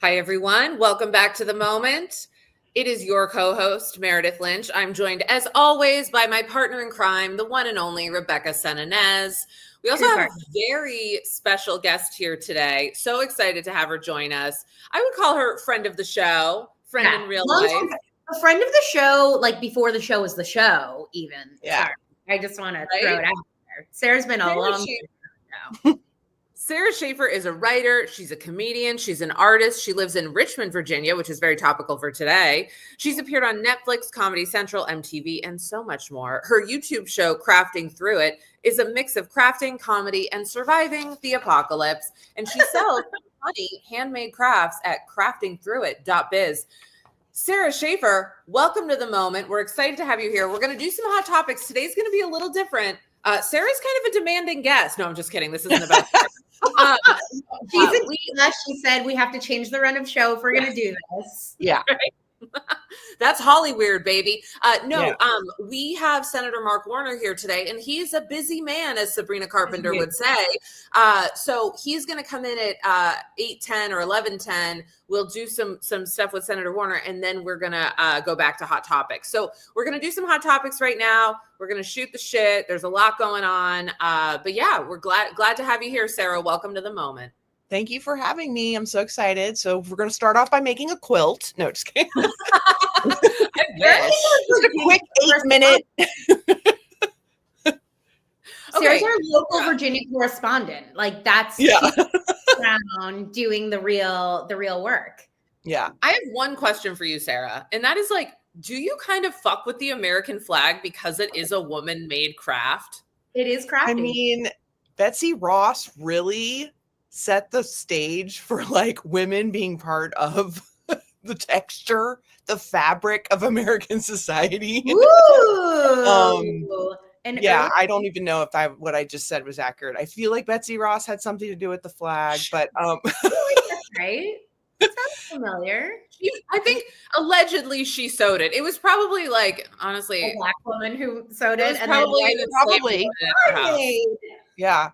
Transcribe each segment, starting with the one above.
Hi, everyone. Welcome back to The Moment. It is your co-host, Meredith Lynch. I'm joined, as always, by my partner in crime, the one and only Rebecca Senanez. We also have a very special guest here today. So excited to have her join us. I would call her friend of the show, friend in real life. A friend of the show, like before the show was the show, even. Yeah. Sorry. I just want to throw it out there. Sarah's been a long time. Sara Schaefer is a writer. She's a comedian. She's an artist. She lives in Richmond, Virginia, which is very topical for today. She's appeared on Netflix, Comedy Central, MTV, and so much more. Her YouTube show, Crafting Through It, is a mix of crafting, comedy, and surviving the apocalypse. And she sells funny handmade crafts at craftingthroughit.biz. Sara Schaefer, welcome to The Moment. We're excited to have you here. We're going to do some hot topics. Today's going to be a little different. Sarah's kind of a demanding guest. No, I'm just kidding. This isn't about She said we have to change the run of show if we're going to do this. Yeah. Right? That's Hollyweird, baby. We have Senator Mark Warner here today, and he's a busy man, as Sabrina Carpenter would say. So he's going to come in at 8:10 or 11:10. We'll do some stuff with Senator Warner, and then we're going to go back to hot topics. So we're going to do some hot topics right now. We're going to shoot the shit. There's a lot going on. But yeah, we're glad to have you here, Sarah. Welcome to The Moment. Thank you for having me. I'm so excited. So we're going to start off by making a quilt. No, just kidding. I wish. Just a quick 8-minute. Sarah's our local Virginia correspondent. Like that's around doing the real work. Yeah. I have one question for you, Sarah, and that is like, do you kind of fuck with the American flag because it is a woman-made craft? It is crafting. I mean, Betsy Ross really set the stage for like women being part of the texture, the fabric of American society. Ooh. I don't even know if what I just said was accurate. I feel like Betsy Ross had something to do with the flag, but right? That sounds familiar. I think allegedly she sewed it. It was probably like, honestly, a black woman who sewed it. And probably. Yeah.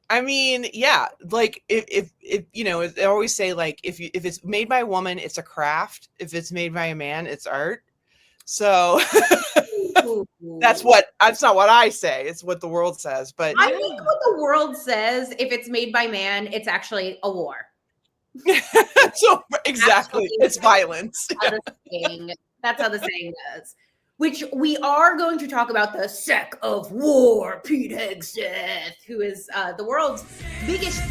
I mean, yeah, like if you know, they always say like if it's made by a woman, it's a craft. If it's made by a man, it's art. So that's not what I say. It's what the world says. But I think what the world says, if it's made by man, it's actually a war. So exactly, it's violence. That's how the saying goes. Which we are going to talk about the Sec of War, Pete Hegseth, who is the world's biggest.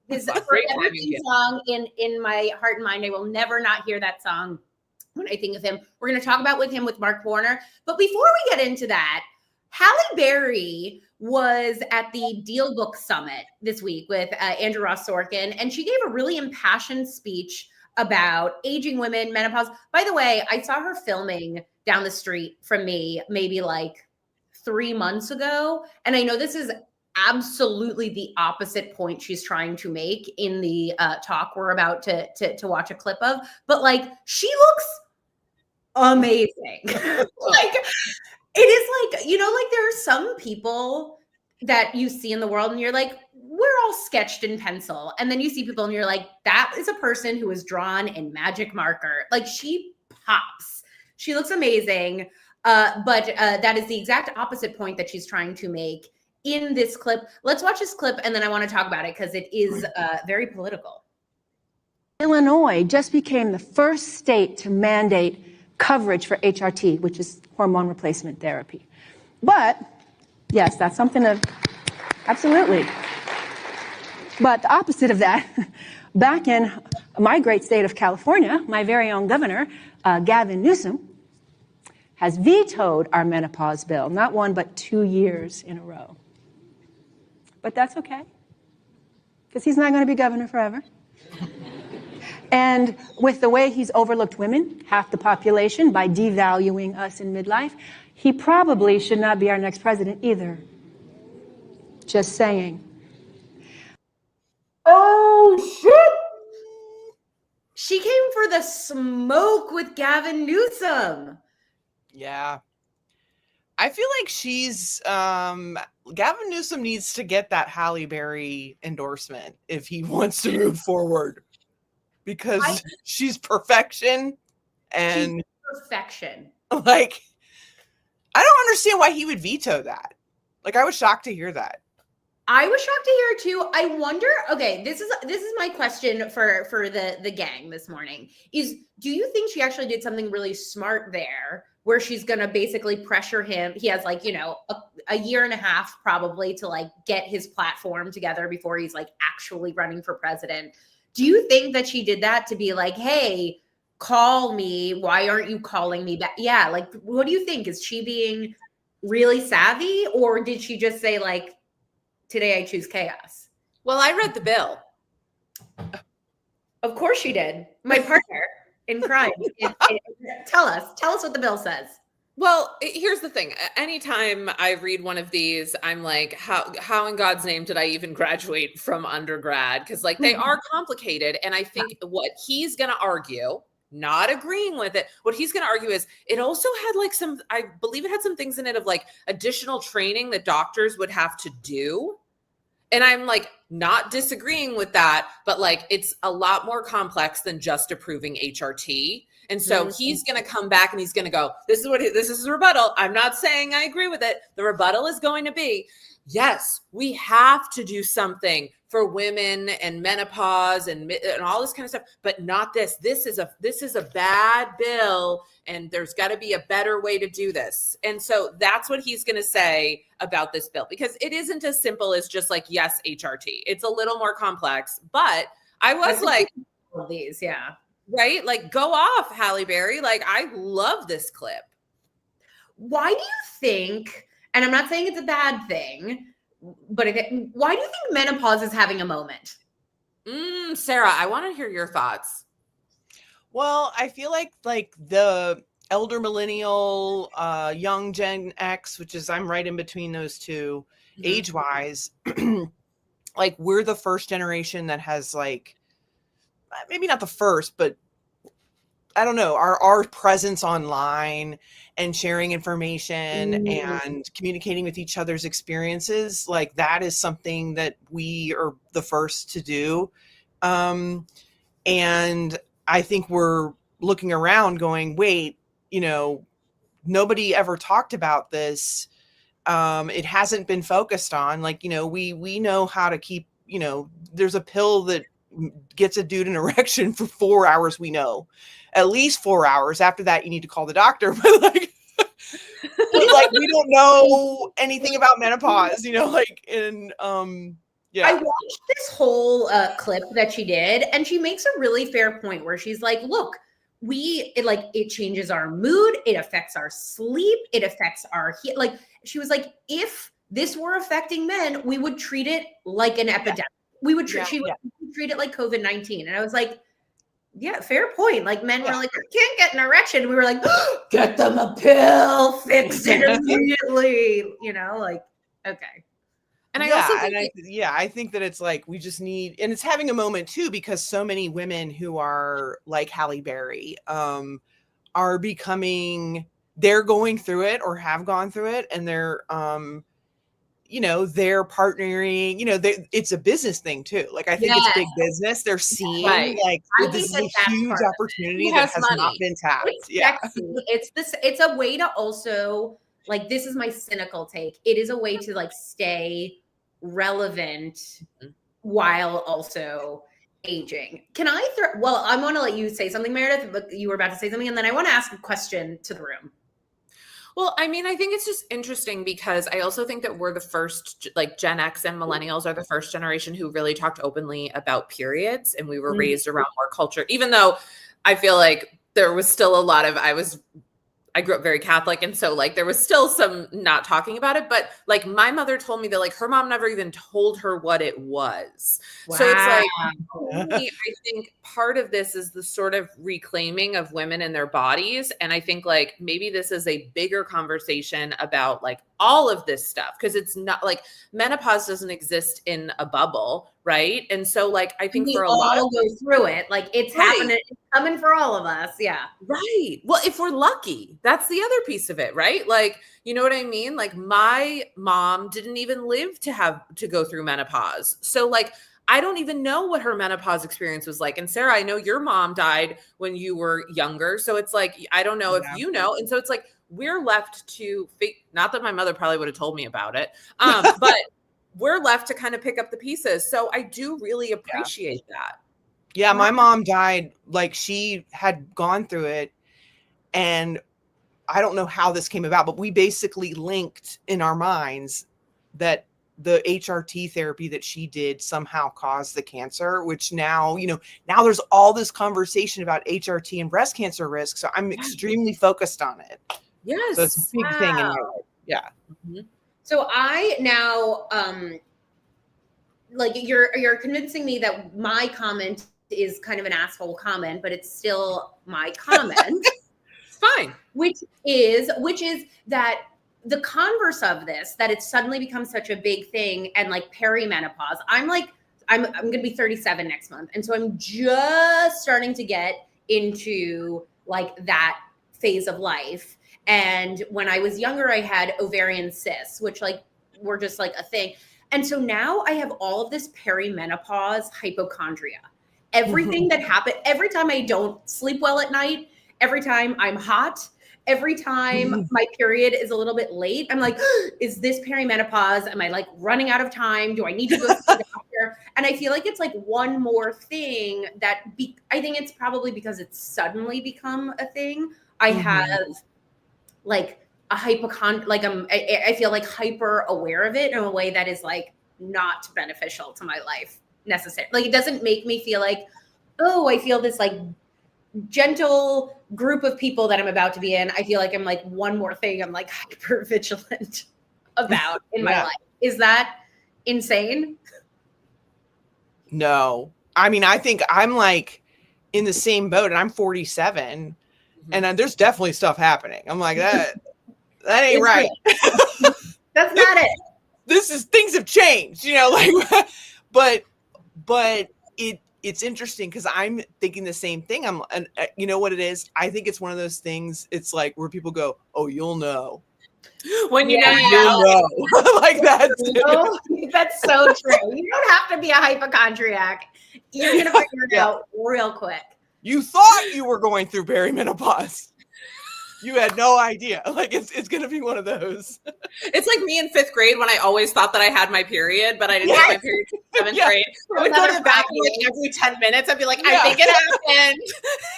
His everything song in my heart and mind. I will never not hear that song when I think of him. We're going to talk about with Mark Warner. But before we get into that, Halle Berry was at the DealBook Summit this week with Andrew Ross Sorkin, and she gave a really impassioned speech about aging women, menopause. By the way, I saw her filming down the street from me maybe like 3 months ago, and I know this is absolutely the opposite point she's trying to make in the talk we're about to watch a clip of, but like she looks amazing. Like it is like, you know, like there are some people that you see in the world and you're like, we're all sketched in pencil. And then you see people and you're like, that is a person who is drawn in magic marker. Like she pops. She looks amazing. But that is the exact opposite point that she's trying to make in this clip. Let's watch this clip and then I want to talk about it because it is very political. Illinois just became the first state to mandate coverage for HRT, which is hormone replacement therapy. But yes, that's something to, absolutely. But the opposite of that, back in my great state of California, my very own governor, Gavin Newsom, has vetoed our menopause bill, not 1, but 2 years in a row. But that's okay, because he's not going to be governor forever. And with the way he's overlooked women, half the population, by devaluing us in midlife, he probably should not be our next president either. Just saying. Oh, shit! She came for the smoke with Gavin Newsom. Yeah. I feel like she's Gavin Newsom needs to get that Halle Berry endorsement if he wants to move forward, because she's perfection. And she's perfection. Like, I don't understand why he would veto that. Like, I was shocked to hear that. I was shocked to hear it too. I wonder, okay, this is my question for the gang this morning is, do you think she actually did something really smart there where she's going to basically pressure him? He has like, you know, a year and a half probably to like get his platform together before he's like actually running for president. Do you think that she did that to be like, hey, call me. Why aren't you calling me back? Yeah. Like, what do you think? Is she being really savvy, or did she just say like, today I choose chaos? Well, I read the bill. Of course she did. My partner in crime. Tell us what the bill says. Well, here's the thing. Anytime I read one of these, I'm like, how in God's name did I even graduate from undergrad? Because like they are complicated. And I think what he's going to argue, not agreeing with it, what he's going to argue is it also had like some, I believe it had some things in it of like additional training that doctors would have to do. And I'm like not disagreeing with that, but like it's a lot more complex than just approving HRT. And so he's going to come back and he's going to go, this is a rebuttal. I'm not saying I agree with it. The rebuttal is going to be, yes, we have to do something for women and menopause and all this kind of stuff, but not this. This is a bad bill, and there's got to be a better way to do this. And so that's what he's going to say about this bill, because it isn't as simple as just like, yes, HRT. It's a little more complex, but I was like, these, yeah. Right? Like, go off, Halle Berry. Like, I love this clip. Why do you think, and I'm not saying it's a bad thing, but why do you think menopause is having a moment? Sarah, I want to hear your thoughts. Well, I feel like the elder millennial, young Gen X, which is I'm right in between those two, age-wise, like we're the first generation that has like, maybe not the first, but I don't know, our presence online and sharing information and communicating with each other's experiences, like that is something that we are the first to do. And I think we're looking around going, wait, you know, nobody ever talked about this. It hasn't been focused on, like, you know, we know how to keep, you know, there's a pill that gets a dude an erection for 4 hours. We know at least 4 hours. After that, you need to call the doctor. But like, we don't know anything about menopause, you know, like, and yeah. I watched this whole clip that she did, and she makes a really fair point where she's like, look, it changes our mood. It affects our sleep. It affects our like, she was like, if this were affecting men, we would treat it like an epidemic. We would treat it like COVID-19. And I was like, yeah, fair point. Like men were like, I can't get an erection. We were like, get them a pill, fix it immediately. You know, like, okay. And I think that it's like, we just need, and it's having a moment too, because so many women who are like Halle Berry are becoming, they're going through it or have gone through it. And they're, you know, they're partnering, you know, it's a business thing too. Like, I think it's big business. They're seeing like, this is a huge opportunity that has not been tapped. It's a way to also, like, this is my cynical take. It is a way to like stay relevant while also aging. Can I I want to let you say something, Meredith, but you were about to say something, and then I want to ask a question to the room. Well, I mean, I think it's just interesting because I also think that we're the first, like Gen X and millennials are the first generation who really talked openly about periods, and we were raised around more culture, even though I feel like there was still a lot of, I grew up very Catholic. And so like, there was still some not talking about it, but like my mother told me that like her mom never even told her what it was. Wow. So it's like, I think part of this is the sort of reclaiming of women and their bodies. And I think like, maybe this is a bigger conversation about like all of this stuff, because it's not like menopause doesn't exist in a bubble, right? And so like I think for a lot of go through it, like it's happening, it's coming for all of us. Yeah. Right. Well, if we're lucky, that's the other piece of it, right? Like, you know what I mean? Like my mom didn't even live to go through menopause. So like I don't even know what her menopause experience was like. And Sarah, I know your mom died when you were younger. So it's like, I don't know if you know. And so it's like, we're left to, not that my mother probably would have told me about it, but we're left to kind of pick up the pieces. So I do really appreciate that. Yeah, my mom died, like she had gone through it, and I don't know how this came about, but we basically linked in our minds that the HRT therapy that she did somehow caused the cancer, which now, now there's all this conversation about HRT and breast cancer risk. So I'm extremely focused on it. Yes. So it's a big thing in my life. Yeah. Mm-hmm. So I now, like you're convincing me that my comment is kind of an asshole comment, but it's still my comment. Fine. Which is that the converse of this, that it's suddenly become such a big thing, and like perimenopause. I'm going to be 37 next month. And so I'm just starting to get into like that phase of life. And when I was younger, I had ovarian cysts, which like were just like a thing. And so now I have all of this perimenopause hypochondria. Everything that happened, every time I don't sleep well at night, every time I'm hot, every time my period is a little bit late, I'm like, is this perimenopause? Am I like running out of time? Do I need to go to the doctor? And I feel like it's like one more thing that I think it's probably because it's suddenly become a thing. I have like a I feel like hyper aware of it in a way that is like not beneficial to my life necessarily. Like it doesn't make me feel like, oh, I feel this like gentle group of people that I'm about to be in. I feel like I'm like one more thing I'm like hyper vigilant about in my life. Is that insane? No. I mean, I think I'm like in the same boat, and I'm 47 and there's definitely stuff happening. I'm like, that ain't right. That's not it. Things have changed, like, but it's interesting because I'm thinking the same thing. And you know what it is? I think it's one of those things. It's like where people go, "Oh, you'll know." When you'll know. Like that. That's so true. You don't have to be a hypochondriac. You're gonna figure it out real quick. You thought you were going through perimenopause. You had no idea. Like it's gonna be one of those. It's like me in 5th grade when I always thought that I had my period, but I didn't have my period in 7th grade. I would go to the bathroom like every 10 minutes. I'd be like, I think it happened.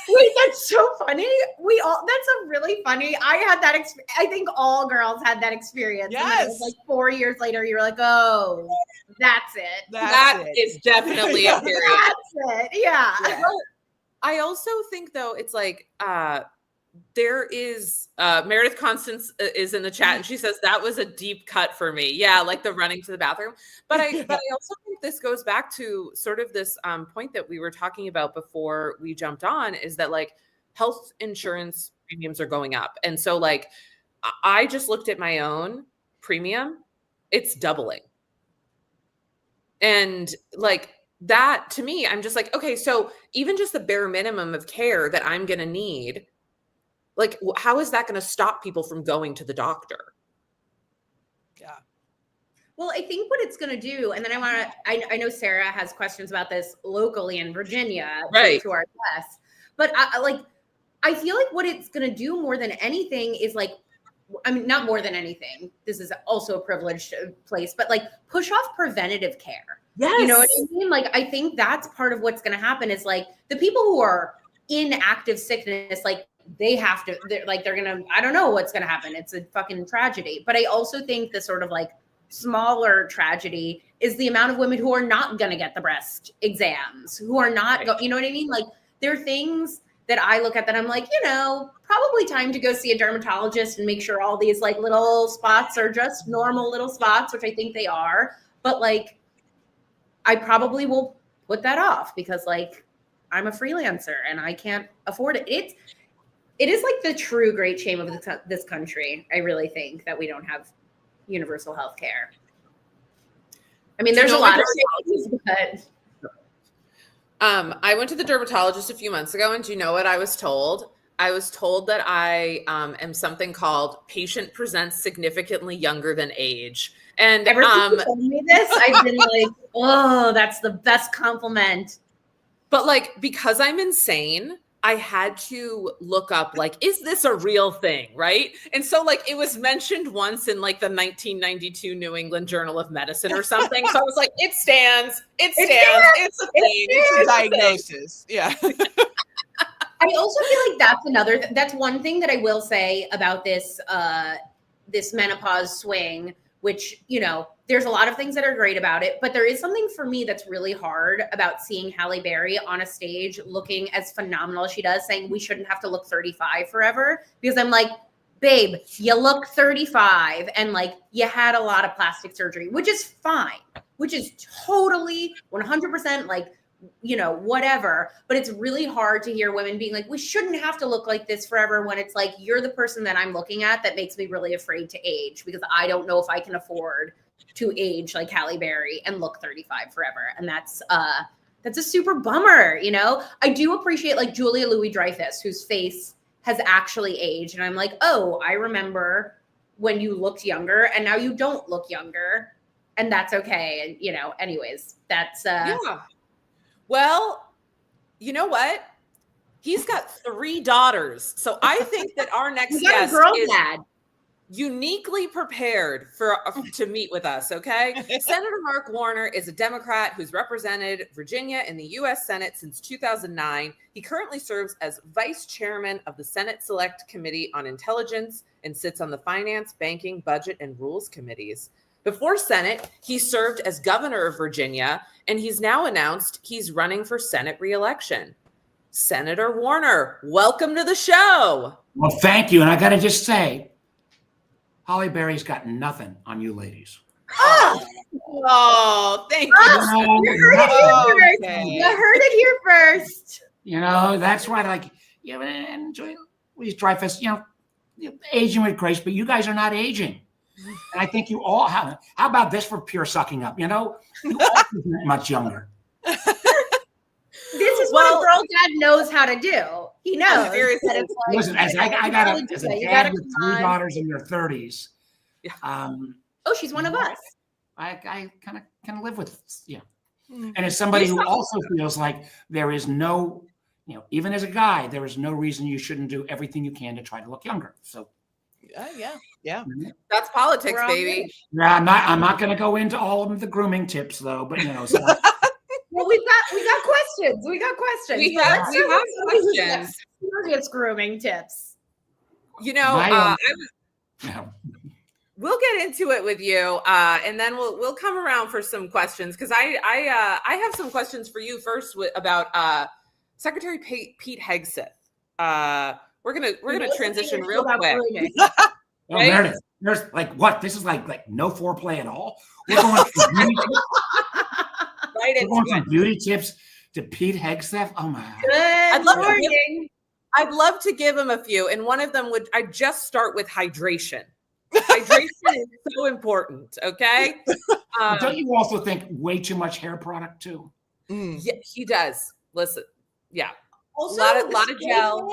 Wait, that's so funny. That's a really funny. I had that. I think all girls had that experience. Yes. And then it was like 4 years later, you were like, oh, that's it. That is definitely a period. That's it. Yeah. Well, I also think though, it's like, there is Meredith Constance is in the chat, and she says that was a deep cut for me. Yeah, like the running to the bathroom. But I also think this goes back to sort of this point that we were talking about before we jumped on, is that like health insurance premiums are going up. And so like I just looked at my own premium, it's doubling. And like that to me, I'm just like, okay, so even just the bare minimum of care that I'm going to need, like, how is that going to stop people from going to the doctor? Yeah. Well, I think what it's going to do, and then I know Sarah has questions about this locally in Virginia, right, to our guests, but I feel like what it's going to do more than anything is like, I mean, not more than anything, this is also a privileged place, but like push off preventative care. Yes. You know what I mean? Like, I think that's part of what's going to happen is like the people who are in active sickness, like, they're gonna, I don't know what's gonna happen. It's a fucking tragedy. But I also think the sort of like smaller tragedy is the amount of women who are not gonna get the breast exams, who are not you know what I mean? Like there are things that I look at that I'm like, probably time to go see a dermatologist and make sure all these like little spots are just normal little spots, which I think they are. But like I probably will put that off because like I'm a freelancer and I can't afford it. It is like the true great shame of this country. I really think that we don't have universal health care. I mean, there's a lot of things, but I went to the dermatologist a few months ago, and do you know what I was told? I was told that I am something called patient presents significantly younger than age. And ever since you told me this, I've been like, oh, that's the best compliment. But like, because I'm insane, I had to look up, like, is this a real thing, right? And so, like, it was mentioned once in, like, the 1992 New England Journal of Medicine or something. So I was like, it stands. It's a thing. It's a diagnosis. Yeah. I also feel like that's one thing that I will say about this this menopause swing, which, you know, there's a lot of things that are great about it, but there is something for me that's really hard about seeing Halle Berry on a stage looking as phenomenal as she does, saying we shouldn't have to look 35 forever, because I'm like, babe, you look 35 and like you had a lot of plastic surgery, which is fine, which is totally 100% like, you know, whatever. But it's really hard to hear women being like, we shouldn't have to look like this forever, when it's like, you're the person that I'm looking at that makes me really afraid to age, because I don't know if I can afford to age like Halle Berry and look 35 forever. And that's a super bummer, you know? I do appreciate like Julia Louis-Dreyfus, whose face has actually aged. And I'm like, oh, I remember when you looked younger and now you don't look younger. And that's okay. And, you know, anyways, that's yeah. Well, you know what? He's got 3 daughters. So I think that our next guest is uniquely prepared to meet with us, okay? Senator Mark Warner is a Democrat who's represented Virginia in the U.S. Senate since 2009. He currently serves as vice chairman of the Senate Select Committee on Intelligence and sits on the Finance, Banking, Budget, and Rules committees. Before Senate, he served as governor of Virginia, and he's now announced he's running for Senate re-election. Senator Warner, welcome to the show. Well, thank you. And I got to just say, Halle Berry's got nothing on you ladies. Oh, thank you. You heard it here first. You know, that's why, like, you know, and Louis-Dreyfus, you know, aging with grace, but you guys are not aging. And I think you all have. How about this for pure sucking up? You know, you all aren't much younger. This is what a girl dad knows how to do. He knows. That it's like, listen, as a dad with 3 daughters in their 30s. Yeah. Oh, she's one of us. I kind of can live with, yeah. And as somebody who also feels like there is no, you know, even as a guy, there is no reason you shouldn't do everything you can to try to look younger. So. Yeah. That's politics, baby. Yeah, I'm not going to go into all of the grooming tips though, but you know. So. Well, we got questions. We have questions. It's grooming tips. You know, we'll get into it with you, and then we'll come around for some questions, because I have some questions for you first about Secretary Pete Hegseth. We're gonna transition real quick. Oh, right? There's like what? This is like no foreplay at all. We're going from beauty tips. We're going from beauty tips to Pete Hegseth. Oh my! I'd love to give him a few, and one of them I'd just start with hydration. Hydration is so important. Okay. Don't you also think way too much hair product too? Yeah, he does. Listen, yeah. Also, a lot of gel.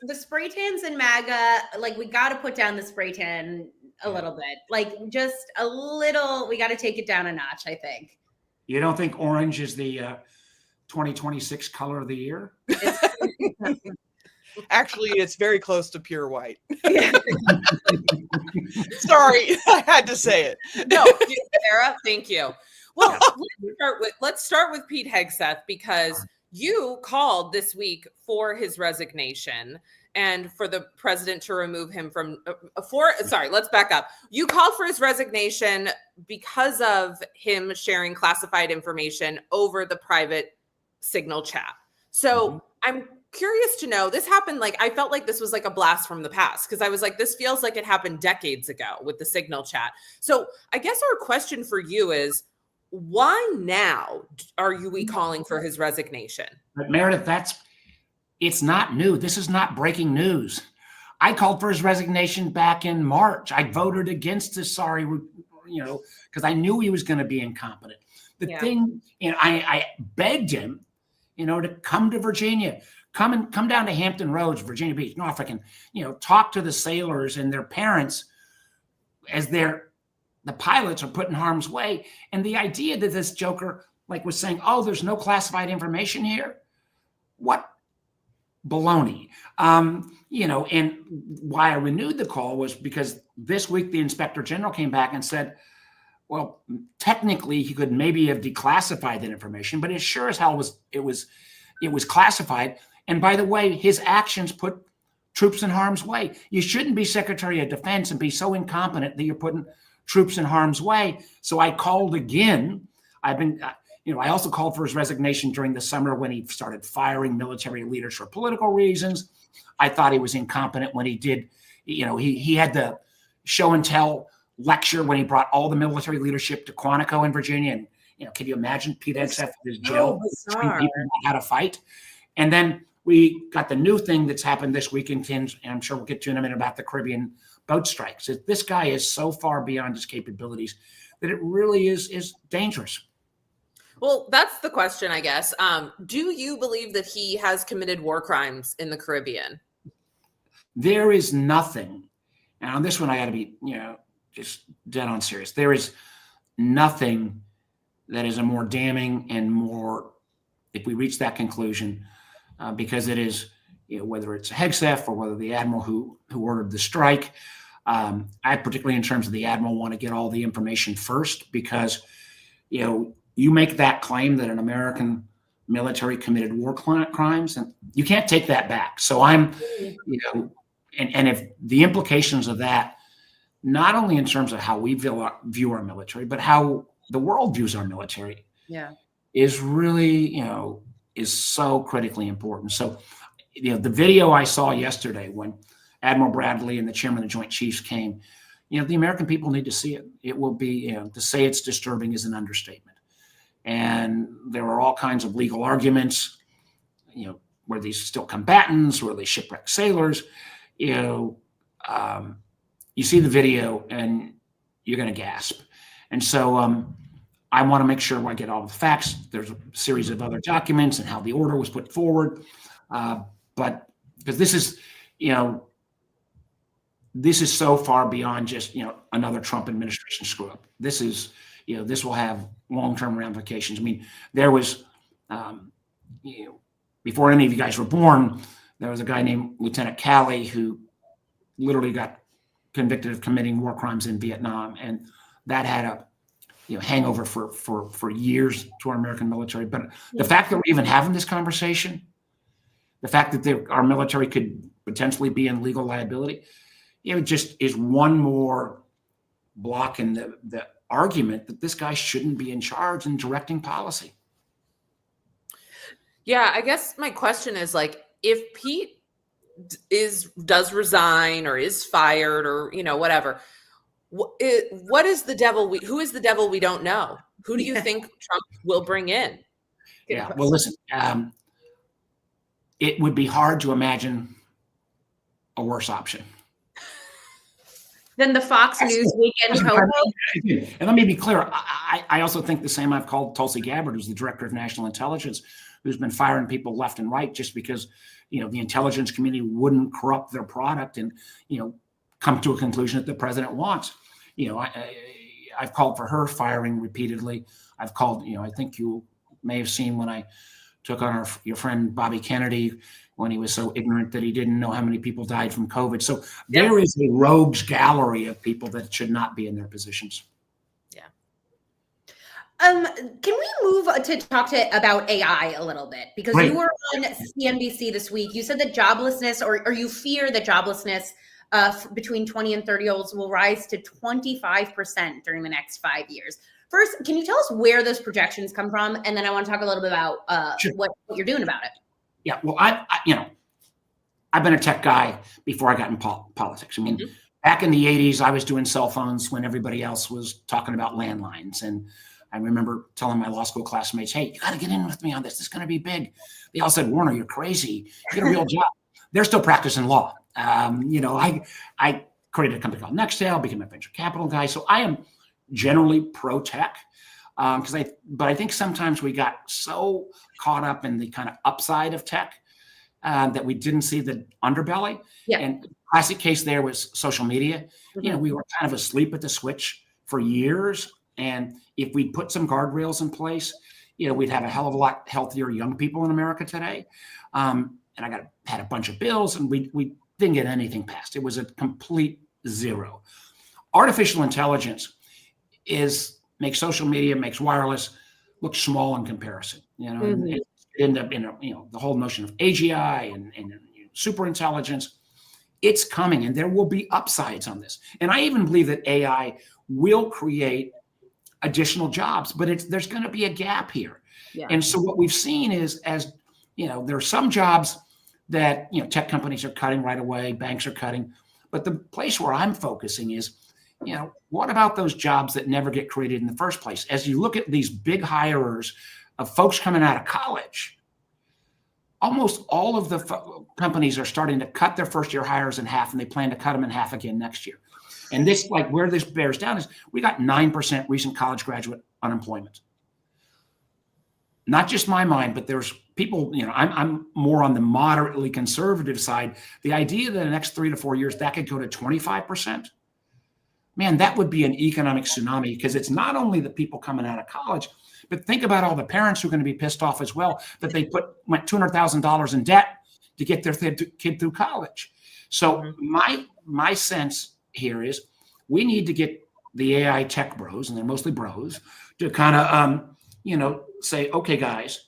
The spray tans in MAGA, like, we got to put down the spray tan a little bit, like just a little. We got to take it down a notch, I think. You don't think orange is the 2026 color of the year? Actually, it's very close to pure white. Sorry, I had to say it. No, Sarah, thank you. Well, let's start with Pete Hegseth, because you called this week for his resignation and for the president to remove him from let's back up. You called for his resignation because of him sharing classified information over the private Signal chat. So I'm curious to know, this happened, like, I felt like this was like a blast from the past, because I was like, this feels like it happened decades ago with the Signal chat. So I guess our question for you is, why now are we calling for his resignation? But Meredith, it's not new. This is not breaking news. I called for his resignation back in March. I voted against this, because I knew he was going to be incompetent. The thing, I begged him, to come to Virginia, come down to Hampton Roads, Virginia Beach, Norfolk, and, talk to the sailors and their parents as the pilots are put in harm's way. And the idea that this joker was saying, oh, there's no classified information here. What baloney. And why I renewed the call was because this week the Inspector General came back and said, well, technically he could maybe have declassified that information, but it sure as hell it was classified. And by the way, his actions put troops in harm's way. You shouldn't be Secretary of Defense and be so incompetent that you're putting troops in harm's way. So I called again. I also called for his resignation during the summer when he started firing military leaders for political reasons. I thought he was incompetent when he did, he had the show and tell lecture when he brought all the military leadership to Quantico in Virginia. And, can you imagine Pete Hegseth with his jail teaching people how to fight? And then we got the new thing that's happened this weekend, and I'm sure we'll get to in a minute about the Caribbean boat strikes. This guy is so far beyond his capabilities that it really is dangerous. Well, that's the question, I guess. Do you believe that he has committed war crimes in the Caribbean? There is nothing. And on this one, I got to be, just dead on serious. There is nothing that is a more damning and more, if we reach that conclusion, because it is, whether it's Hegseth or whether the admiral who ordered the strike. I particularly, in terms of the admiral, want to get all the information first because, you make that claim that an American military committed war crimes, and you can't take that back. So I'm, and if the implications of that, not only in terms of how we view our military, but how the world views our military, is really, is so critically important. So, the video I saw yesterday when Admiral Bradley and the chairman of the Joint Chiefs came, the American people need to see it. It will be, to say it's disturbing is an understatement. And there are all kinds of legal arguments, were these still combatants? Were they shipwrecked sailors? You see the video and you're going to gasp. And so I want to make sure I get all the facts. There's a series of other documents and how the order was put forward. But because this is, this is so far beyond just, another Trump administration screw up. This is, this will have long-term ramifications. I mean, there was, before any of you guys were born, there was a guy named Lieutenant Halle who literally got convicted of committing war crimes in Vietnam, and that had a hangover for years to our American military. But the fact that we're even having this conversation, the fact that our military could potentially be in legal liability, it just is one more block in the argument that this guy shouldn't be in charge and directing policy. Yeah, I guess my question is if Pete does resign or is fired or whatever, what is the devil? Who is the devil we don't know? Who do you think Trump will bring in? Yeah, well, listen, it would be hard to imagine a worse option than the Fox News weekend co-host. And let me be clear, I also think the same. I've called Tulsi Gabbard, who's the director of national intelligence, who's been firing people left and right just because, the intelligence community wouldn't corrupt their product and, come to a conclusion that the president wants. I've called for her firing repeatedly. I've called, I think you may have seen when I took on your friend Bobby Kennedy when he was so ignorant that he didn't know how many people died from COVID. So there is a rogues gallery of people that should not be in their positions. Yeah. Can we move to talk about AI a little bit? Because you were on CNBC this week. You said that joblessness, or you fear that joblessness between 20 and 30-year-olds will rise to 25% during the next 5 years. First, can you tell us where those projections come from? And then I want to talk a little bit about what you're doing about it. Yeah, well, I've been a tech guy before I got in politics. I mean, back in the 80s, I was doing cell phones when everybody else was talking about landlines. And I remember telling my law school classmates, hey, you got to get in with me on this. This is going to be big. They all said, Warner, you're crazy. Get a real job. They're still practicing law. I created a company called Nextel, became a venture capital guy. So I am generally pro tech. But I think sometimes we got so caught up in the kind of upside of tech that we didn't see the underbelly. Yeah. And classic case there was social media. Mm-hmm. We were kind of asleep at the switch for years. And if we put some guardrails in place, we'd have a hell of a lot healthier young people in America today. And I had a bunch of bills, and we didn't get anything passed. It was a complete zero. Artificial intelligence makes social media, makes wireless look small in comparison. Mm-hmm. It end up in the whole notion of AGI and super intelligence. It's coming, and there will be upsides on this. And I even believe that AI will create additional jobs, but there's going to be a gap here. Yeah. And so what we've seen is, there are some jobs that tech companies are cutting right away, banks are cutting, but the place where I'm focusing is, what about those jobs that never get created in the first place? As you look at these big hirers of folks coming out of college, almost all of the companies are starting to cut their first year hires in half, and they plan to cut them in half again next year. And this, where this bears down is we got 9% recent college graduate unemployment. Not just my mind, but there's people, I'm more on the moderately conservative side. The idea that in the next 3 to 4 years, that could go to 25%. Man, that would be an economic tsunami, because it's not only the people coming out of college, but think about all the parents who are going to be pissed off as well, that they went $200,000 in debt to get their kid through college. So my sense here is we need to get the AI tech bros, and they're mostly bros, to kind of, say, okay, guys,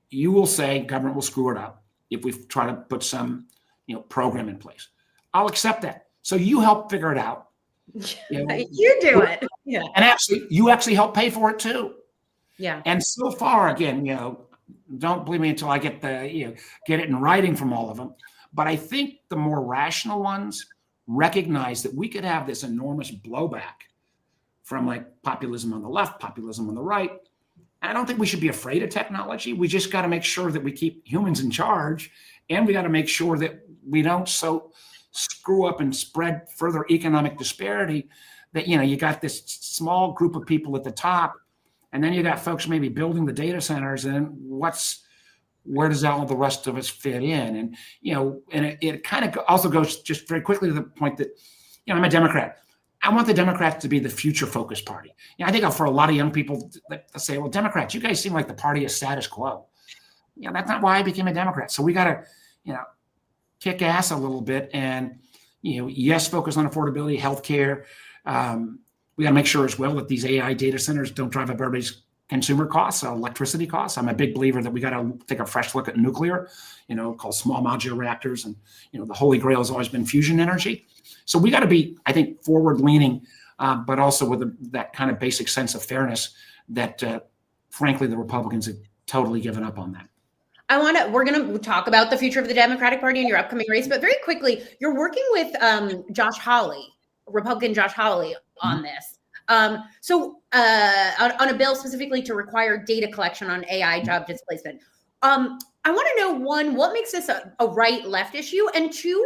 you will say government will screw it up if we try to put some, program in place. I'll accept that. So you help figure it out. You do it. Yeah. And you actually help pay for it too. Yeah. And so far, again, don't believe me until I get get it in writing from all of them. But I think the more rational ones recognize that we could have this enormous blowback from populism on the left, populism on the right. And I don't think we should be afraid of technology. We just got to make sure that we keep humans in charge, and we got to make sure that we don't screw up and spread further economic disparity, that you got this small group of people at the top, and then you got folks maybe building the data centers, and where does all the rest of us fit in? And it kind of also goes just very quickly to the point that I'm a Democrat. I want the Democrats to be the future focused party. I think for a lot of young people that say, well, Democrats, you guys seem like the party of status quo. That's not why I became a Democrat. So we got to kick ass a little bit, and yes, focus on affordability, healthcare. We got to make sure as well that these AI data centers don't drive up everybody's consumer costs, electricity costs. I'm a big believer that we got to take a fresh look at nuclear, called small modular reactors, and the holy grail has always been fusion energy. So we got to be, I think, forward leaning, but also with that kind of basic sense of fairness that, frankly, the Republicans have totally given up on that. We're going to talk about the future of the Democratic Party in your upcoming race, but very quickly, you're working with Josh Hawley, Republican Josh Hawley, on this. So on a bill specifically to require data collection on AI job displacement. I want to know, one, what makes this a right-left issue? And two,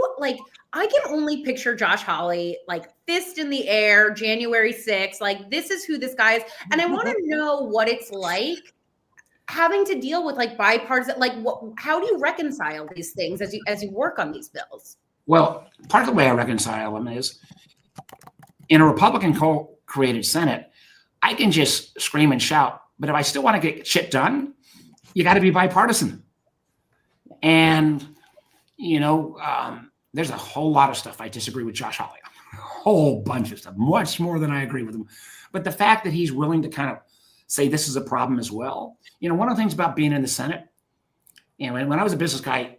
I can only picture Josh Hawley, fist in the air, January 6th, this is who this guy is. And I want to know what it's like having to deal with bipartisan, how do you reconcile these things as you work on these bills? Well, part of the way I reconcile them is in a Republican created Senate, I can just scream and shout, but if I still want to get shit done, you got to be bipartisan. And, there's a whole lot of stuff I disagree with Josh Hawley on, a whole bunch of stuff, much more than I agree with him. But the fact that he's willing to kind of say this is a problem as well. One of the things about being in the Senate, when I was a business guy,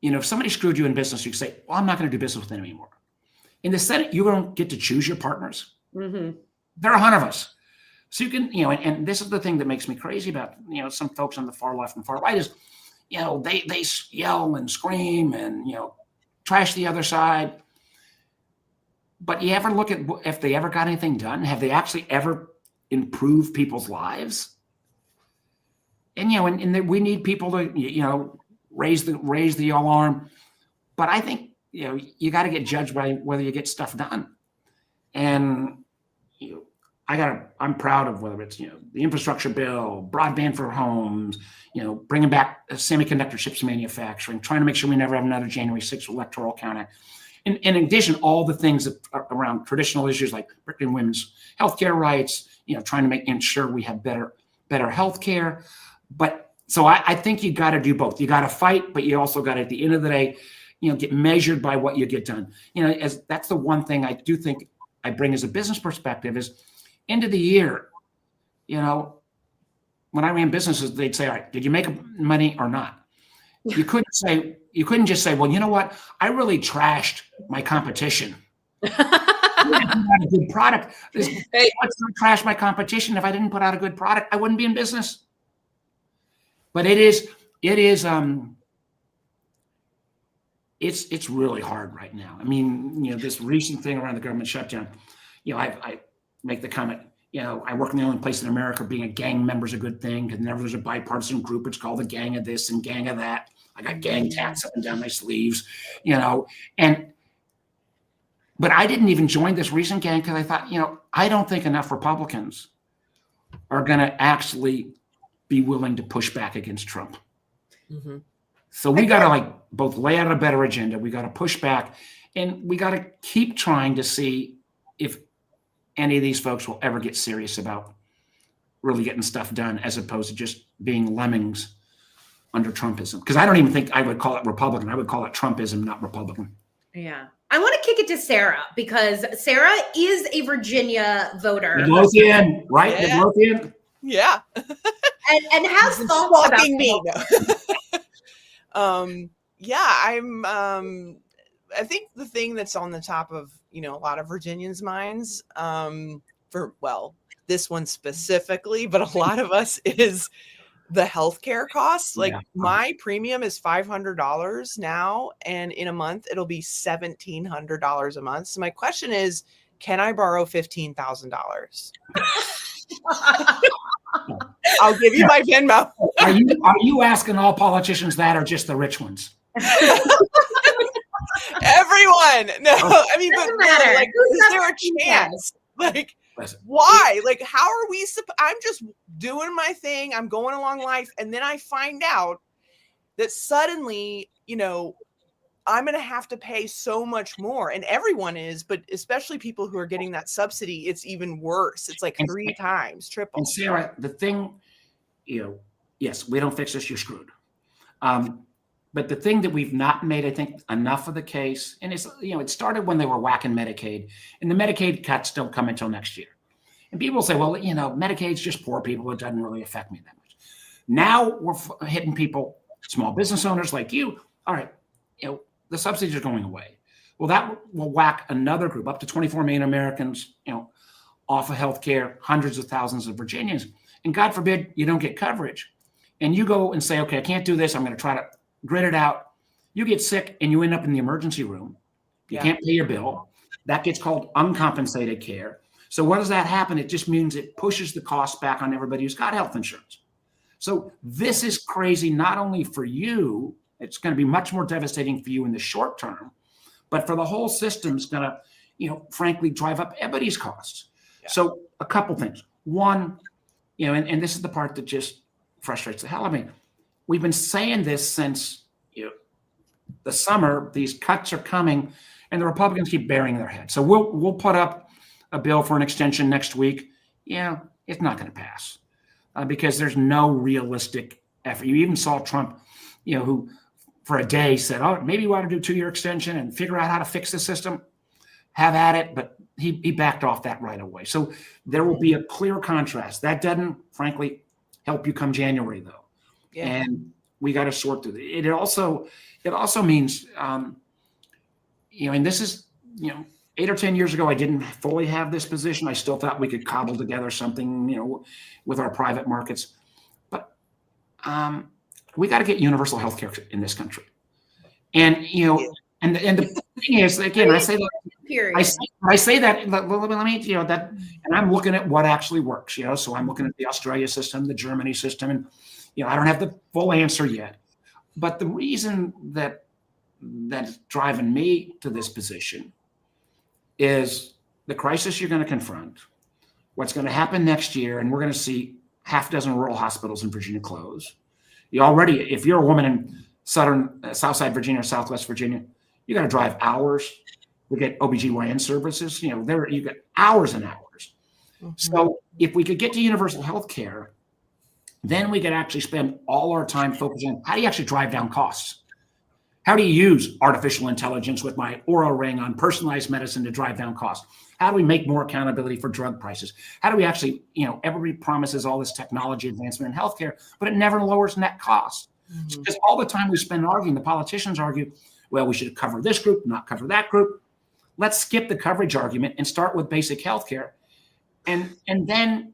if somebody screwed you in business, you could say, well, I'm not going to do business with them anymore. In the Senate, you don't get to choose your partners. Mm-hmm. There are 100 of us. So you can, and this is the thing that makes me crazy about, some folks on the far left and far right is, they yell and scream and, trash the other side. But you ever look at if they ever got anything done? Have they actually ever improved people's lives? And, and we need people to, raise the alarm. But I think, you got to get judged by whether you get stuff done. And I'm proud of whether it's, the infrastructure bill, broadband for homes, bringing back semiconductor chips manufacturing, trying to make sure we never have another January 6th electoral count. And in addition, all the things that are around traditional issues like protecting women's healthcare rights, trying to ensure we have better healthcare. But so I think you got to do both. You got to fight, but you also got to, at the end of the day, get measured by what you get done. As that's the one thing I do think I bring as a business perspective is end of the year, when I ran businesses, they'd say, all right, did you make money or not? You couldn't just say, well, you know what? I really trashed my competition. A good product. Let's not trash my competition. If I didn't put out a good product, I wouldn't be in business. But it's really hard right now. I mean, this recent thing around the government shutdown, I make the comment, I work in the only place in America being a gang member is a good thing, because whenever there's a bipartisan group, it's called the gang of this and gang of that. I got gang tats up and down my sleeves, but I didn't even join this recent gang because I thought, I don't think enough Republicans are going to actually be willing to push back against Trump. Mm-hmm. So we got to both lay out a better agenda. We got to push back, and we got to keep trying to see if any of these folks will ever get serious about really getting stuff done, as opposed to just being lemmings under Trumpism. Because I don't even think I would call it Republican. I would call it Trumpism, not Republican. Yeah. I want to kick it to Sara, because Sara is a Virginia voter. Midlothian, right? Yeah. Midlothian? Yeah. and has thoughts about me. I think the thing that's on the top of, a lot of Virginians' minds, this one specifically, but a lot of us, is the healthcare costs. My premium is $500 now, and in a month it'll be $1,700 a month. So my question is, can I borrow $15,000? I'll give you my Venmo. Are you asking all politicians that, or just the rich ones? Everyone. No, I mean, but really, is there a chance? Why? How are we? I'm just doing my thing. I'm going along life, and then I find out that suddenly, I'm going to have to pay so much more, and everyone is, but especially people who are getting that subsidy, it's even worse. It's 3 times, triple. And Sara, the thing, yes, we don't fix this, you're screwed. But the thing that we've not made, I think, enough of the case, and it's, it started when they were whacking Medicaid, and the Medicaid cuts don't come until next year. And people say, well, Medicaid's just poor people. It doesn't really affect me that much. Now we're hitting people, small business owners like you. All right, the subsidies are going away. Well, that will whack another group, up to 24 million Americans, off of healthcare, hundreds of thousands of Virginians. And God forbid you don't get coverage. And you go and say, okay, I can't do this. I'm going to try to grit it out. You get sick and you end up in the emergency room. You can't pay your bill. That gets called uncompensated care. So what does that happen? It just means it pushes the cost back on everybody who's got health insurance. So this is crazy, not only for you, it's going to be much more devastating for you in the short term, but for the whole system's going to, frankly, drive up everybody's costs. Yeah. So a couple things. One, and this is the part that just frustrates the hell out of me. We've been saying this since the summer. These cuts are coming, and the Republicans keep burying their head. So we'll put up a bill for an extension next week. Yeah, it's not going to pass because there's no realistic effort. You even saw Trump, who for a day said, "Oh, maybe we want to do a 2-year extension and figure out how to fix the system." Have at it, but he backed off that right away. So there will be a clear contrast. That doesn't, frankly, help you come January, though. Yeah. And we got to sort through it. It also means, and this is, 8 or 10 years ago, I didn't fully have this position. I still thought we could cobble together something, with our private markets. But we got to get universal health care in this country. And, and the thing is, again, I say that. I say that. Let me, that, and I'm looking at what actually works. So I'm looking at the Australia system, the Germany system, and I don't have the full answer yet. But the reason that that's driving me to this position is the crisis you're going to confront, what's going to happen next year, and we're going to see half a dozen rural hospitals in Virginia close. You already, if you're a woman in Southside Virginia or Southwest Virginia, you got to drive hours to get OBGYN services. You got hours and hours. Mm-hmm. So if we could get to universal health care, then we could actually spend all our time focusing on how do you actually drive down costs? How do you use artificial intelligence with my Oura Ring on personalized medicine to drive down costs? How do we make more accountability for drug prices? How do we actually, everybody promises all this technology advancement in healthcare, but it never lowers net costs. Mm-hmm. Because all the time we spend arguing, the politicians argue, well, we should cover this group, not cover that group. Let's skip the coverage argument and start with basic healthcare, and then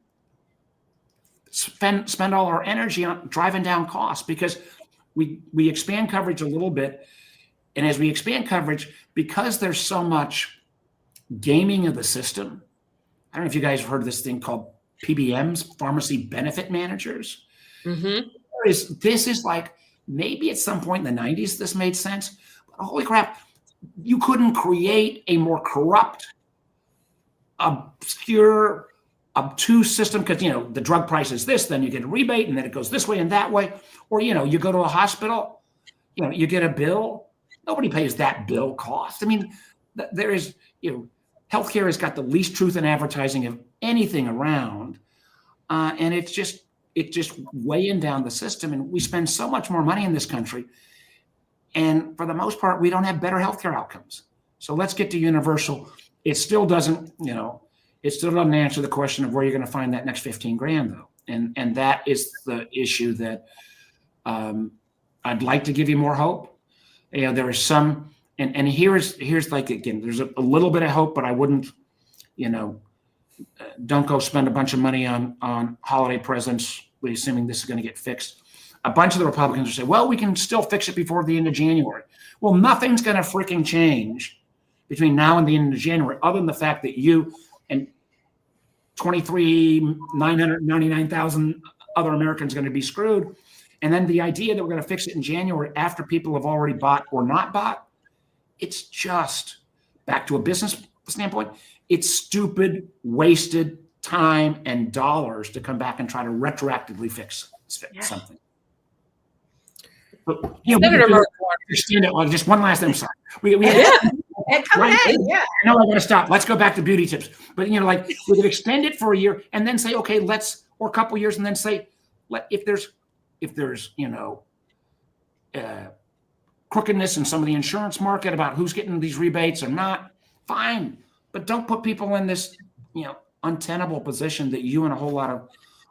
spend all our energy on driving down costs, because we expand coverage a little bit. And as we expand coverage, because there's so much gaming of the system, I don't know if you guys have heard of this thing called PBMs, pharmacy benefit managers. Mm-hmm. This is like, maybe at some point in the 90s, this made sense. But holy crap, you couldn't create a more corrupt, obscure, obtuse system, because the drug price is this, then you get a rebate, and then it goes this way and that way. Or you go to a hospital, you get a bill. Nobody pays that bill cost. I mean, there is, healthcare has got the least truth in advertising of anything around, and it's just weighing down the system. And we spend so much more money in this country, and for the most part, we don't have better healthcare outcomes. So let's get to universal. It still doesn't, it still doesn't answer the question of where you're going to find that next 15 grand, though. And that is the issue that I'd like to give you more hope. There is some, and here's like, again, there's a little bit of hope, but I wouldn't, don't go spend a bunch of money on holiday presents, assuming this is going to get fixed. A bunch of the Republicans will say, well, we can still fix it before the end of January. Well, nothing's going to freaking change between now and the end of January, other than the fact that you and 999,000 other Americans are going to be screwed. And then the idea that we're going to fix it in January after people have already bought or not bought, it's just, back to a business standpoint, it's stupid, wasted time and dollars to come back and try to retroactively fix something. But, understand it. Well, just one last thing. I'm sorry. We come ahead. Yeah. I know I want to stop. Let's go back to beauty tips. But we could extend it for a year and then say, okay, or a couple years, and then say, if there's crookedness in some of the insurance market about who's getting these rebates or not, fine. But don't put people in this, untenable position that you and a whole lot of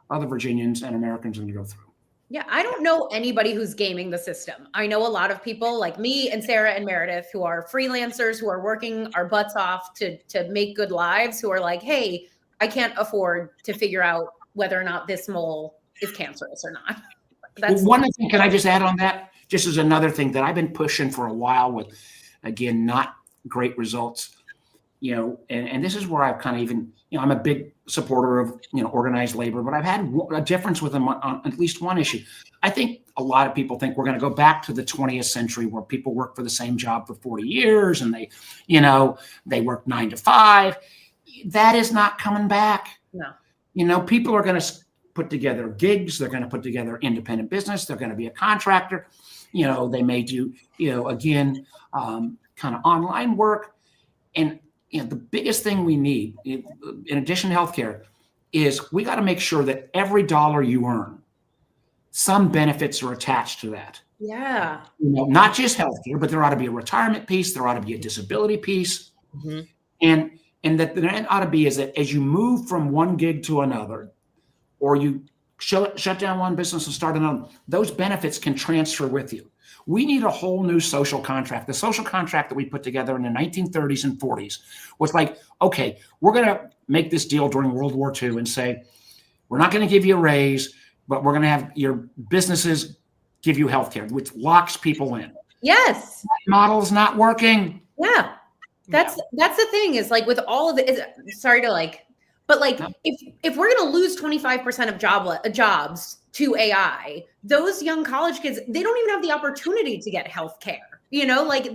other Virginians and Americans are going to go through. Yeah, I don't know anybody who's gaming the system. I know a lot of people like me and Sarah and Meredith who are freelancers, who are working our butts off to make good lives, who are like, hey, I can't afford to figure out whether or not this mole is cancerous or not. One thing, can I just add on that? Just as another thing that I've been pushing for a while with, again, not great results, and this is where I've kind of even, I'm a big supporter of, organized labor, but I've had a difference with them on at least one issue. I think a lot of people think we're going to go back to the 20th century where people work for the same job for 40 years and they work 9 to 5. That is not coming back. No. People are going to put together gigs. They're going to put together independent business. They're going to be a contractor. They may do, again, kind of online work. And, the biggest thing we need, in addition to healthcare, is we got to make sure that every dollar you earn, some benefits are attached to that. Yeah. Not just healthcare, but there ought to be a retirement piece. There ought to be a disability piece. Mm-hmm. And that there ought to be is that as you move from one gig to another, or you shut down one business and start another, those benefits can transfer with you. We need a whole new social contract. The social contract that we put together in the 1930s and 40s was like, okay, we're going to make this deal during World War II and say, we're not going to give you a raise, but we're going to have your businesses give you healthcare, which locks people in. Yes. That model is not working. Yeah. That's the thing is like with all of it, sorry to like, but like if we're going to lose 25% of jobs to AI, those young college kids, they don't even have the opportunity to get healthcare You know, like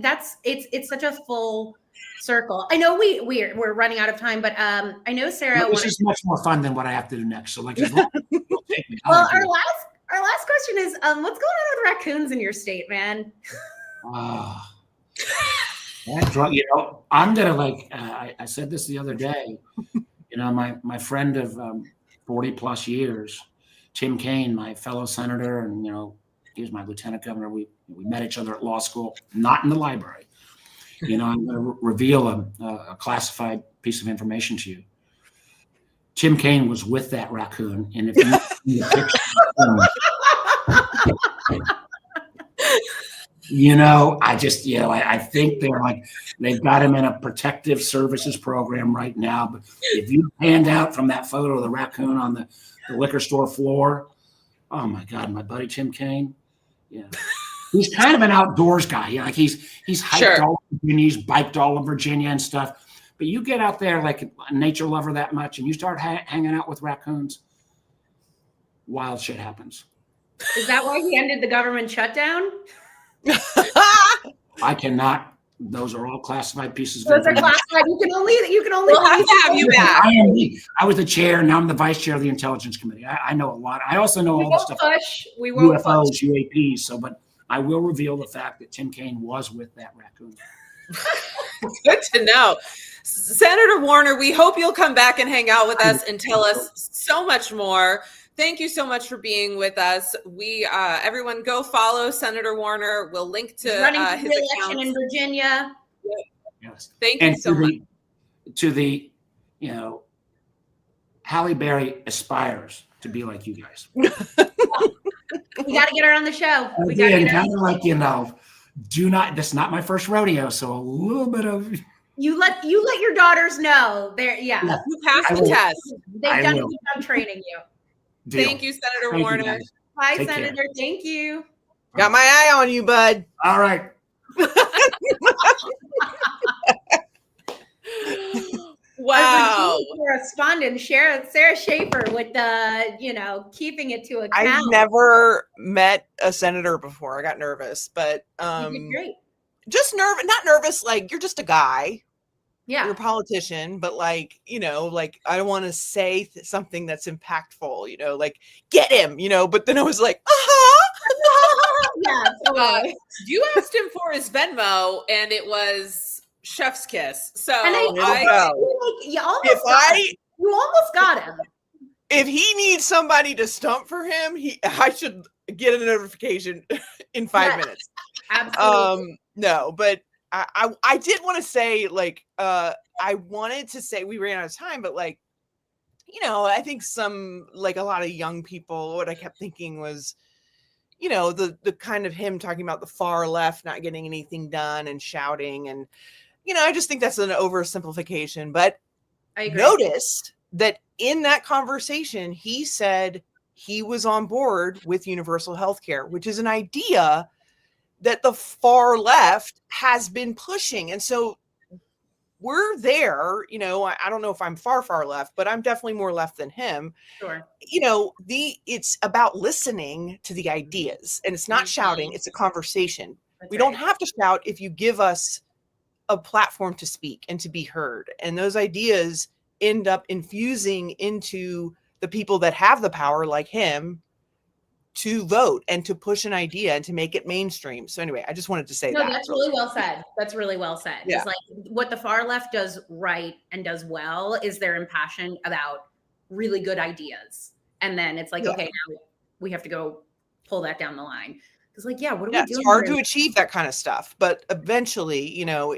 it's such a full circle. I know we're running out of time, but I know Sarah. This is much more fun than what I have to do next. So like, just take me. Well, our last question is, what's going on with raccoons in your state, man? You know, I'm gonna I said this the other day. You know, my friend of 40 plus years, Tim Kaine, my fellow senator, and you know, he was my lieutenant governor. We met each other at law school, not in the library. You know, I'm going to reveal a classified piece of information to you. Tim Kaine was with that raccoon, and if you see the picture, you know, I think they've got him in a protective services program right now. But if you hand out from that photo of the raccoon on the liquor store floor, oh my God, my buddy Tim Kaine, yeah, he's kind of an outdoors guy. Like he's hiked all of Virginia, he's biked all of Virginia and stuff. But you get out there like a nature lover that much, and you start hanging out with raccoons, wild shit happens. Is that why he ended the government shutdown? I cannot. Those are all classified pieces of Those are information. classified. You can only. We'll have to have you back. I was the chair, now I'm the vice chair of the Intelligence Committee. I know a lot. I also know all the stuff. We won't UFOs, push. UAPs. So, but I will reveal the fact that Tim Kaine was with that raccoon. Good to know. Senator Warner, we hope you'll come back and hang out with us and tell us so much more. Thank you so much for being with us. We everyone go follow Senator Warner. We'll link to running for his re-election accounts in Virginia. Yes. Thank you so much. To the, you know, Halle Berry aspires to be like you guys. We got to get her on the show. We got to Again, get her. kind of like, you know, this is not my first rodeo, so a little bit of. You let your daughters know. You passed the test. They've done a good job training you. Deal. Thank you, Senator Thank Warner. you guys. Bye, Take Senator. care. Thank you. Got my eye on you, bud. All right. Wow. Our correspondent Sara Schaefer with keeping it to account. I've never met a senator before. I got nervous, but You did great. just not nervous. Like you're just a guy. Yeah. You're a politician, but like, you know, like I don't want to say something that's impactful, you know, like get him, you know, but then I was like, Yeah. Totally. You asked him for his Venmo and it was chef's kiss. So And you almost got him. if he needs somebody to stump for him, I should get a notification in 5 minutes. Absolutely. No, but I did want to say, like, I wanted to say we ran out of time, but like, you know, I think a lot of young people, what I kept thinking was, you know, the kind of him talking about the far left not getting anything done and shouting. And, you know, I just think that's an oversimplification, but I agree. Noticed that in that conversation, he said he was on board with universal healthcare, which is an idea that the far left has been pushing. And so we're there, you know, I don't know if I'm far left, but I'm definitely more left than him. Sure. You know, it's about listening to the ideas, and it's not shouting. It's a conversation. We don't have to shout if you give us a platform to speak and to be heard. And those ideas end up infusing into the people that have the power, like him, to vote and to push an idea and to make it mainstream. So anyway, I just wanted to say that. No, that's really well said. That's really well said. Yeah. It's like what the far left does right and does well is they're impassioned about really good ideas. And then it's like, okay, now we have to go pull that down the line. It's like, what are we doing? It's hard to achieve that kind of stuff. But eventually, you know,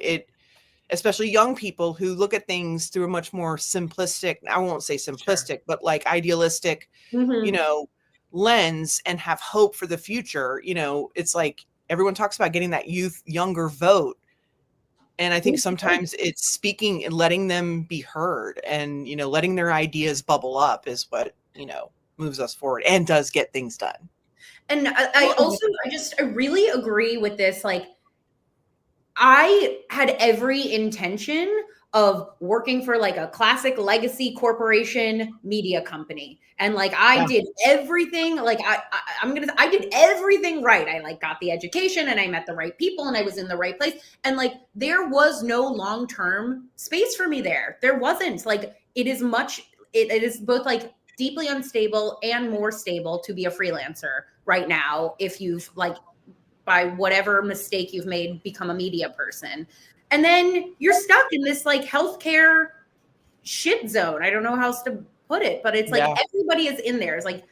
especially young people who look at things through a much more simplistic, I won't say simplistic, but like idealistic, you know, lens and have hope for the future. You know, it's like everyone talks about getting that younger vote. And I think sometimes it's speaking and letting them be heard and, you know, letting their ideas bubble up is what, you know, moves us forward and does get things done. And I really agree with this. Like, I had every intention of working for like a classic legacy corporation media company. And like, I did everything, like I did everything right. I like got the education and I met the right people and I was in the right place. And like, there was no long-term space for me there. There wasn't. Like, it is both like deeply unstable and more stable to be a freelancer right now. If you've like, by whatever mistake you've made, become a media person. And then you're stuck in this like healthcare shit zone. I don't know how else to put it, but it's like everybody is in there. It's like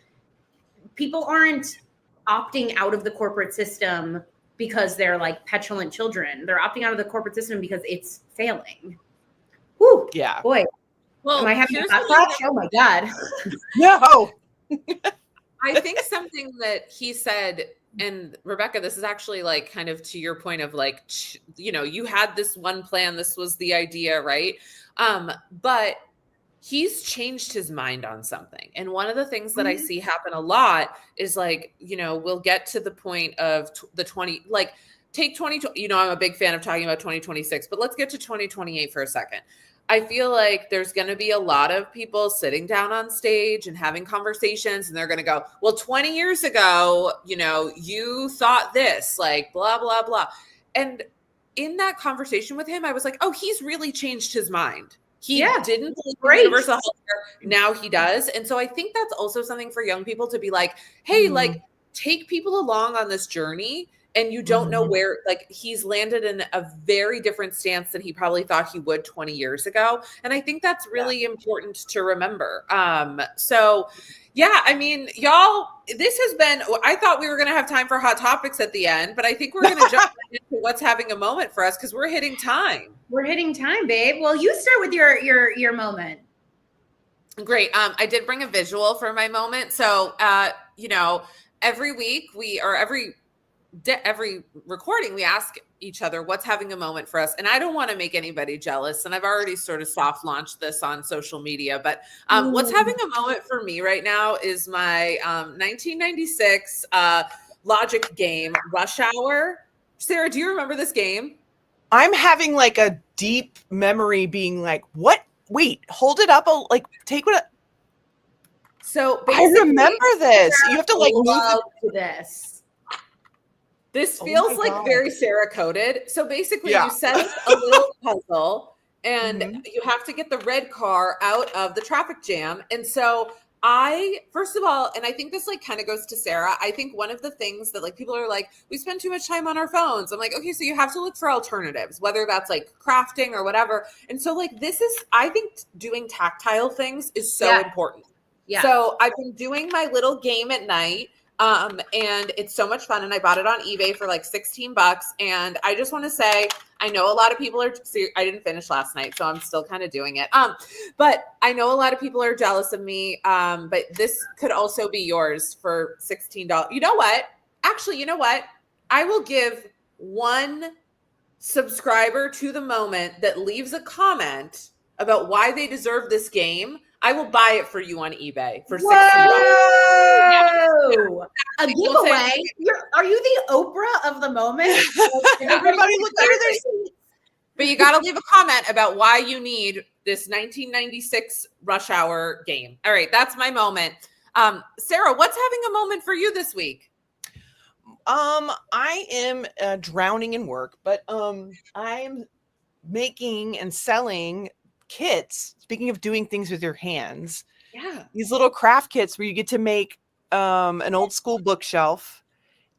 people aren't opting out of the corporate system because they're like petulant children. They're opting out of the corporate system because it's failing. Whew. Yeah. Boy. Well, am I having a thought? Oh my God. No. I think something that he said, and Rebecca, this is actually like kind of to your point of like, you know, you had this one plan, this was the idea, right? But he's changed his mind on something. And one of the things that I see happen a lot is like, you know, we'll get to the point of take 2020, you know, I'm a big fan of talking about 2026, but let's get to 2028 for a second. I feel like there's going to be a lot of people sitting down on stage and having conversations, and they're going to go, well, 20 years ago, you know, you thought this, like, blah, blah, blah. And in that conversation with him, I was like, oh, he's really changed his mind. He didn't believe in universal healthcare. Now he does. And so I think that's also something for young people to be like, hey, like, take people along on this journey. And you don't know where, like, he's landed in a very different stance than he probably thought he would 20 years ago. And I think that's really important to remember. So yeah, I mean, y'all, this has been, I thought we were going to have time for hot topics at the end, but I think we're going to jump into what's having a moment for us because we're hitting time. We're hitting time, babe. Well, you start with your moment. Great. I did bring a visual for my moment. So, you know, every week every recording, we ask each other what's having a moment for us. And I don't want to make anybody jealous. And I've already sort of soft launched this on social media, but what's having a moment for me right now is my 1996 logic game, Rush Hour. Sarah, do you remember this game? I'm having like a deep memory being like, what? Wait, hold it up. Like, take what? So I remember this. You have to like move this. This feels like very Sarah coded. So basically you set up a little puzzle and you have to get the red car out of the traffic jam. And so first of all, and I think this like kind of goes to Sarah, I think one of the things that like people are like, we spend too much time on our phones. I'm like, okay, so you have to look for alternatives, whether that's like crafting or whatever. And so like I think doing tactile things is so important. Yeah. So I've been doing my little game at night. And it's so much fun. And I bought it on eBay for like $16. And I just want to say, I know a lot of people I didn't finish last night, so I'm still kind of doing it. But I know a lot of people are jealous of me. But this could also be yours for $16. You know what? Actually, you know what? I will give one subscriber to the moment that leaves a comment about why they deserve this game. I will buy it for you on eBay for $16. Whoa! A giveaway? Are you the Oprah of the moment? Everybody look under their seats. But you got to leave a comment about why you need this 1996 Rush Hour game. All right, that's my moment. Sarah, what's having a moment for you this week? I am drowning in work, but I am making and selling kits. Speaking of doing things with your hands, these little craft kits where you get to make an old school bookshelf.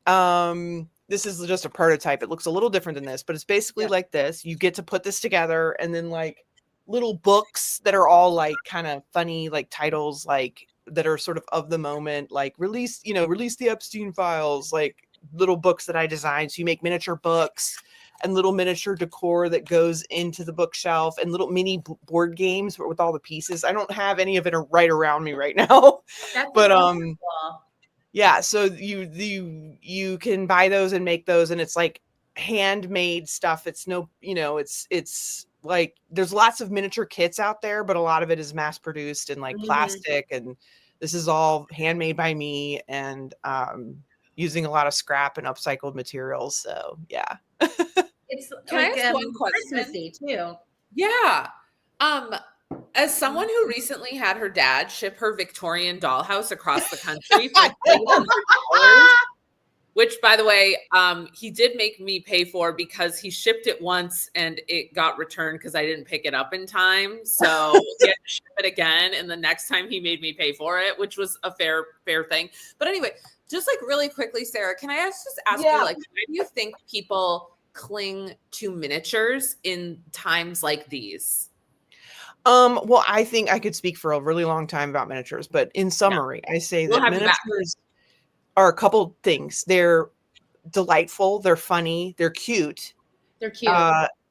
This is just a prototype. It looks a little different than this, but it's basically like this. You get to put this together, and then like little books that are all like kind of funny, like titles, like that are sort of the moment, like release the Epstein files, like little books that I designed. So you make miniature books and little miniature decor that goes into the bookshelf, and little mini board games with all the pieces. I don't have any of it right around me right now, but yeah. So you can buy those and make those, and it's like handmade stuff. It's it's like there's lots of miniature kits out there, but a lot of it is mass produced and like plastic, and this is all handmade by me and using a lot of scrap and upcycled materials. So yeah. It's like Christmassy too. Yeah. As someone who recently had her dad ship her Victorian dollhouse across the country for $300, which, by the way, he did make me pay for because he shipped it once and it got returned because I didn't pick it up in time. So he had to ship it again, and the next time he made me pay for it, which was a fair thing. But anyway, just like really quickly, Sarah, can I just ask you, like, why do you think people cling to miniatures in times like these? Well, I think I could speak for a really long time about miniatures, but in summary, I say that miniatures are a couple things. They're delightful, they're funny, they're cute. They're cute.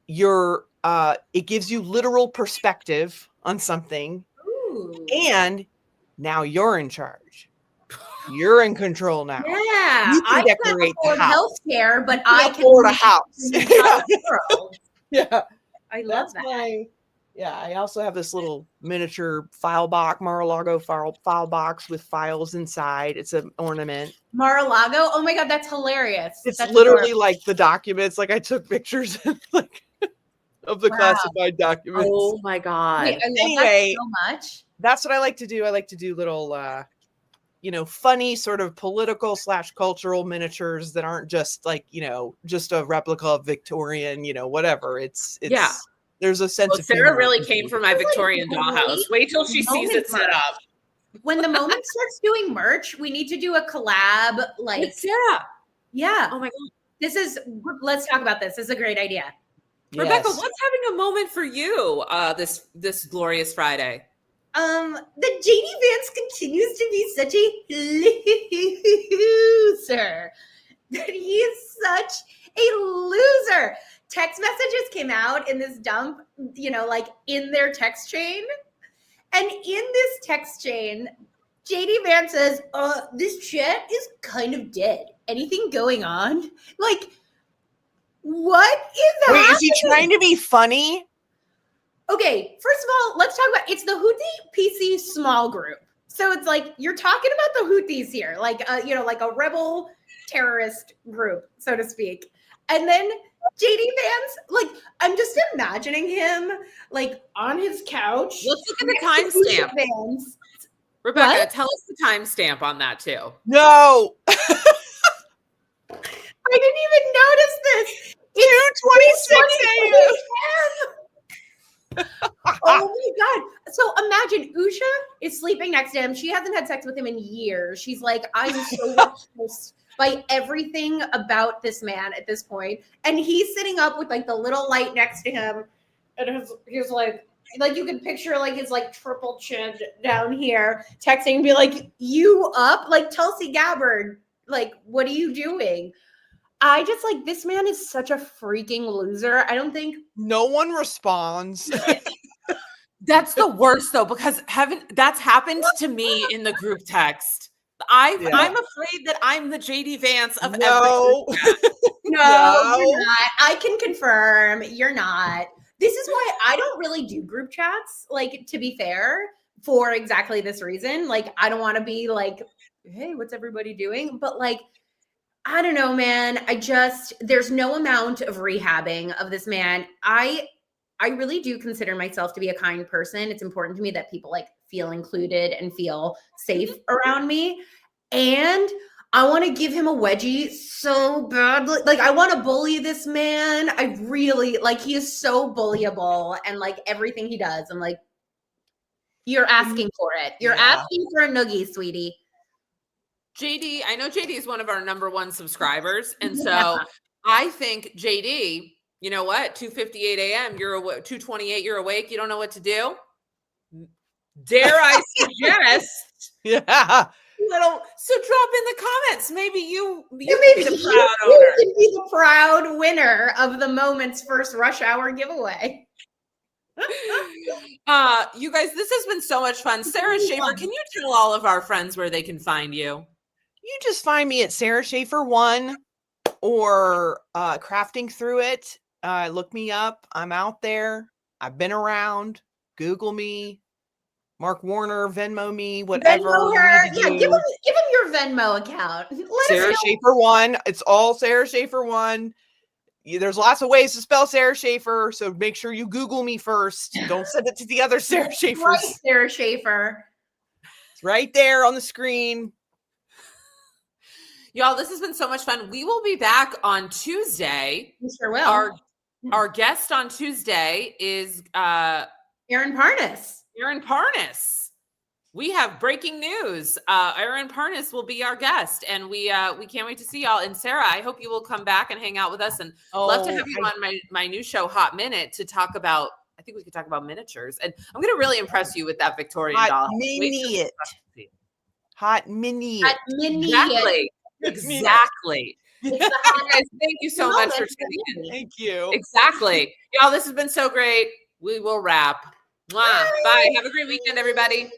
It gives you literal perspective on something. Ooh. And now you're in charge. You're in control now. Yeah. You can decorate the house. Healthcare, but I can afford a house. Yeah. I love that. I also have this little miniature file box, Mar-a-Lago file box with files inside. It's an ornament. Mar-a-Lago? Oh my God, that's hilarious. It's that's literally adorable. Like the documents. Like I took pictures of the classified documents. Oh my God. Wait, anyway, that so much. That's what I like to do. I like to do little, funny sort of political / cultural miniatures that aren't just like, just a replica of Victorian, whatever. It's There's a sense of Sarah really came for my Victorian dollhouse. Wait till she sees it set up. When the moment starts doing merch, we need to do a collab. Like with Sarah. Yeah. Oh my God. Let's talk about this. This is a great idea. Yes. Rebecca, what's having a moment for you this glorious Friday? The JD Vance continues to be such a loser. That he is such a loser. Text messages came out in this dump, in their text chain. And in this text chain, JD Vance says, this chat is kind of dead. Anything going on? Like, what is happening? Wait, is he trying to be funny? Okay, first of all, let's talk about, it's the Houthi PC small group. So it's like, you're talking about the Houthis here, like a rebel terrorist group, so to speak. And then JD Vance, I'm just imagining him, on his couch. Let's look at the timestamp. Rebecca, tell us the timestamp on that too. No. I didn't even notice this. 2:26 a.m. Oh my God. So imagine Usha is sleeping next to him. She hasn't had sex with him in years. She's like, I'm so repulsed by everything about this man at this point. And he's sitting up with the little light next to him. And he's like you can picture his triple chin down here texting and be like, you up? Like Tulsi Gabbard, what are you doing? I just this man is such a freaking loser. I don't think no one responds. That's the worst though, because that's happened to me in the group text. I'm afraid that I'm the JD Vance of every group text. No, you're not. I can confirm you're not. This is why I don't really do group chats, to be fair, for exactly this reason. I don't want to be hey, what's everybody doing? But I don't know, man. There's no amount of rehabbing of this man. I really do consider myself to be a kind person. It's important to me that people feel included and feel safe around me. And I want to give him a wedgie so badly. I want to bully this man. I really he is so bullyable and everything he does. I'm you're asking for it. You're asking for a noogie, sweetie. JD, I know JD is one of our #1 subscribers. And so I think JD, you know what? 2:58 a.m. You're 2:28. You're awake. You don't know what to do. Dare I suggest? So drop in the comments. Maybe you can be the proud owner. You can be the proud winner of the moment's first rush hour giveaway. You guys, this has been so much fun. Sara Schaefer, can you tell all of our friends where they can find you? You just find me at Sara Schaefer 1 or Crafting Through It. Look me up. I'm out there. I've been around. Google me. Mark Warner, Venmo me, whatever. Venmo her. Yeah, give him your Venmo account. Sara Schaefer 1. It's all Sara Schaefer 1. there's lots of ways to spell Sara Schaefer, so make sure you Google me first. Don't send it to the other Sara Schaefers. Right, Sara Schaefer. It's right there on the screen. Y'all, this has been so much fun. We will be back on Tuesday. We sure will. Our guest on Tuesday is Aaron Parnas. Aaron Parnas. We have breaking news. Aaron Parnas will be our guest, and we can't wait to see y'all. And Sarah, I hope you will come back and hang out with us. And love to have you on my new show, Hot Minute, to talk about. I think we could talk about miniatures, and I'm going to really impress you with that Victorian doll. Hot Minute. Exactly. Guys, thank you so much for tuning in. Thank you. Exactly. Y'all, this has been so great. We will wrap. Mwah. Bye. Have a great weekend, everybody.